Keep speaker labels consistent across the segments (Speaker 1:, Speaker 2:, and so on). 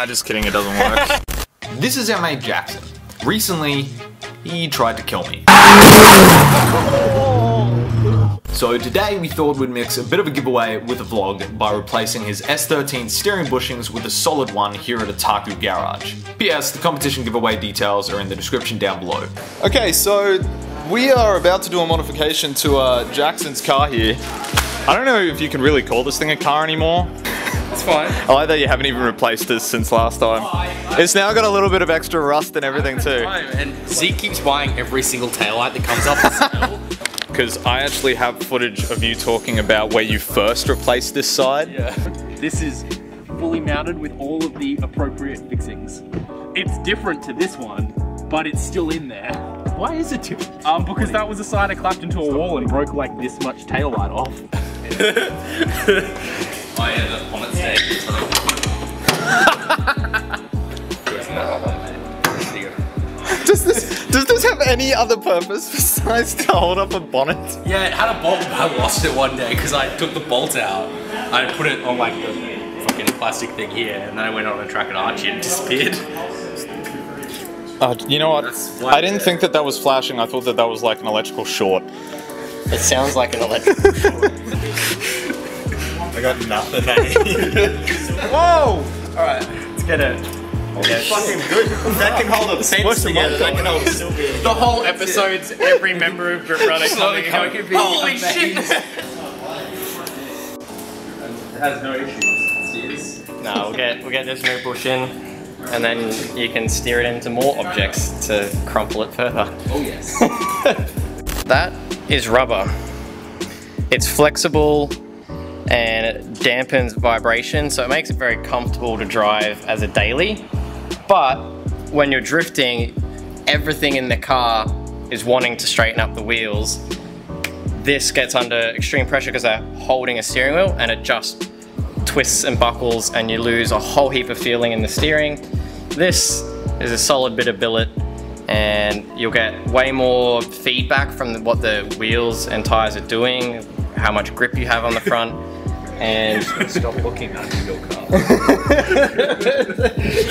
Speaker 1: just kidding, it doesn't work. This is our mate Jackson. Recently, he tried to kill me. So today we thought we'd mix a bit of a giveaway with a vlog by replacing his S13 steering bushings with a solid one here at a Taku garage. P.S. The competition giveaway details are in the description down below. Okay, so we are about to do a modification to Jackson's car here. I don't know if you can really call this thing a car anymore.
Speaker 2: It's fine.
Speaker 1: I like that you haven't even replaced this since last time. It's now got a little bit of extra rust and everything too.
Speaker 2: And Zeke keeps buying every single taillight that comes up the smell.
Speaker 1: Because I actually have footage of you talking about where you first replaced this side.
Speaker 2: Yeah. This is fully mounted with all of the appropriate fixings. It's different to this one, but it's still in there.
Speaker 3: Why is it different?
Speaker 2: Because that was the side I clapped into a wall and broke like this much taillight off. Oh yeah, the bonnet stay.
Speaker 1: Does this have any other purpose besides to hold up a bonnet?
Speaker 2: Yeah, it had a bolt, but I lost it one day because I took the bolt out. I put it on like the fucking plastic thing here, and then I went on a track and Archie and it disappeared.
Speaker 1: You know what? I didn't think that was flashing. I thought that was like an electrical short.
Speaker 3: It sounds like an electrical short.
Speaker 1: I got nothing, eh?
Speaker 2: Whoa! Alright, let's get it.
Speaker 3: It's fucking good. That can hold a fence together. That can hold a
Speaker 2: The whole episode's every member of Grip Runner coming and going, holy shit! It has no issues.
Speaker 3: No, we'll get this new bush in, and then you can steer it into more objects to crumple it further.
Speaker 2: Oh yes.
Speaker 3: That is rubber. It's flexible and it dampens vibration, so it makes it very comfortable to drive as a daily. But when you're drifting, everything in the car is wanting to straighten up the wheels. This gets under extreme pressure because they're holding a steering wheel, and it just twists and buckles and you lose a whole heap of feeling in the steering. This is a solid bit of billet, and you'll get way more feedback from what the wheels and tires are doing, how much grip you have on the front. And
Speaker 2: stop looking under your car.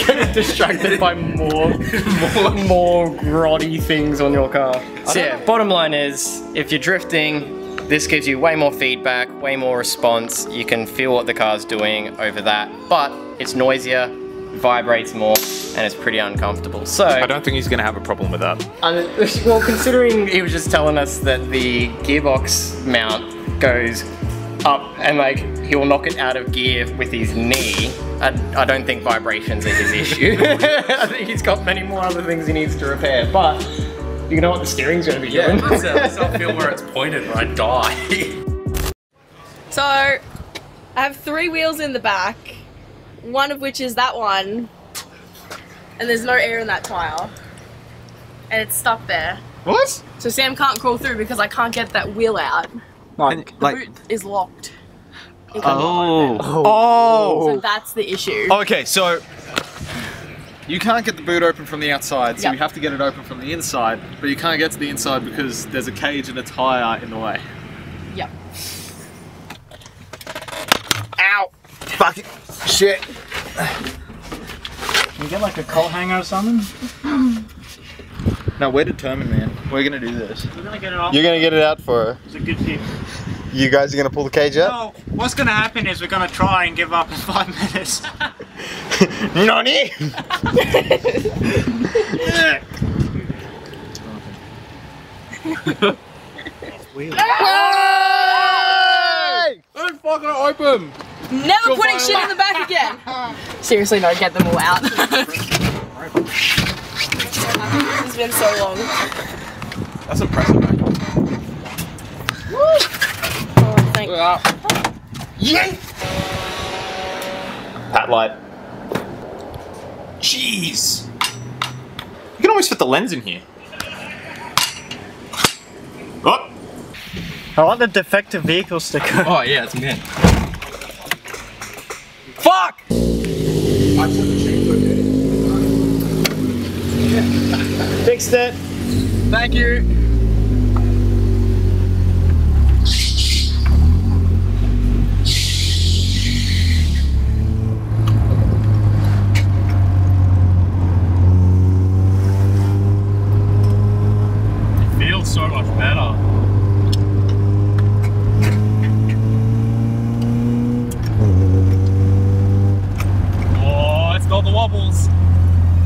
Speaker 3: Getting distracted by more grotty things on your car. So yeah, bottom line is, if you're drifting, this gives you way more feedback, way more response. You can feel what the car's doing over that, but it's noisier, vibrates more, and it's pretty uncomfortable. So
Speaker 1: I don't think he's gonna have a problem with that.
Speaker 3: Well, considering he was just telling us that the gearbox mount goes up and like he'll knock it out of gear with his knee, I don't think vibrations are his issue. I think he's got many more other things he needs to repair, but you know what the steering's going to be doing.
Speaker 2: Let's not feel where it's pointed or I die.
Speaker 4: So I have 3 wheels in the back, one of which is that one, and there's no air in that tire, and it's stuck there.
Speaker 1: What?
Speaker 4: So Sam can't crawl through because I can't get that wheel out. The boot is locked.
Speaker 1: Oh.
Speaker 4: So that's the issue.
Speaker 1: Okay, so you can't get the boot open from the outside, so you have to get it open from the inside, but you can't get to the inside because there's a cage and a tire in the way.
Speaker 4: Yep.
Speaker 1: Ow! Fucking shit.
Speaker 5: Can you get like a coat hanger or something?
Speaker 1: No, we're determined, man. We're gonna do this.
Speaker 5: We're gonna get it off.
Speaker 1: You're gonna get it out for her.
Speaker 5: It's a good tip.
Speaker 1: You guys are gonna pull the cage out?
Speaker 5: No, what's gonna happen is we're gonna try and give up in 5 minutes.
Speaker 1: Nani?
Speaker 4: Hey!
Speaker 1: Don't fucking open!
Speaker 4: Never putting shit in the back again! Seriously, no, get them all out. This has been so long.
Speaker 1: That's impressive, man.
Speaker 4: Oh, thank you.
Speaker 1: Yay! Pat light. Jeez! You can always fit the lens in here. Oh!
Speaker 5: I want the defective vehicle sticker.
Speaker 2: Oh yeah, it's mint.
Speaker 1: Fuck!
Speaker 5: Fixed it.
Speaker 2: Thank you. rods.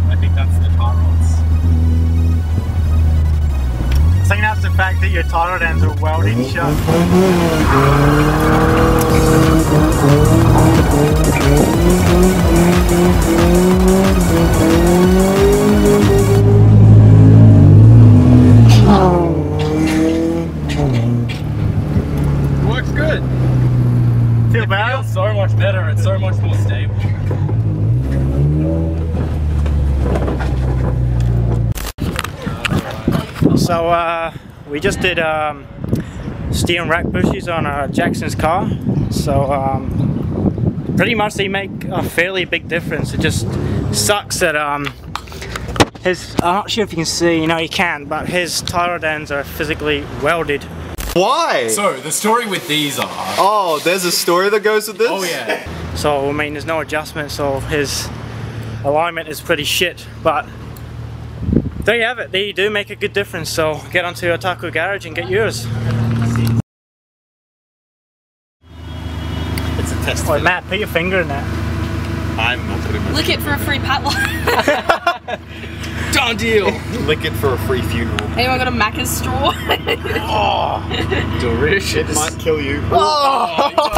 Speaker 2: I think that's the tie rods.
Speaker 5: I think that's the fact that your tie rod ends are welded shut.
Speaker 2: Works good.
Speaker 5: Feel bad?
Speaker 2: Feels so much better. It's so much more stable.
Speaker 5: So we just did steering rack bushes on Jackson's car. So pretty much they make a fairly big difference. It just sucks that his, I'm not sure if you can see, no you can, but his tie rod ends are physically welded.
Speaker 1: Why?
Speaker 2: So the story with these are.
Speaker 1: Oh, there's a story that goes with this?
Speaker 2: Oh yeah.
Speaker 5: So I mean there's no adjustment, so his alignment is pretty shit, but there you have it. They do make a good difference, so get onto your Taco Garage and get yours.
Speaker 2: It's a test.
Speaker 5: Oh, Matt, put your finger in that.
Speaker 2: I'm not putting my
Speaker 4: Lick it for a free padlock.
Speaker 2: Done deal.
Speaker 1: Lick it for a free funeral.
Speaker 4: Anyone got a Macca's straw?
Speaker 2: Delicious.
Speaker 1: Might kill you.
Speaker 2: Oh,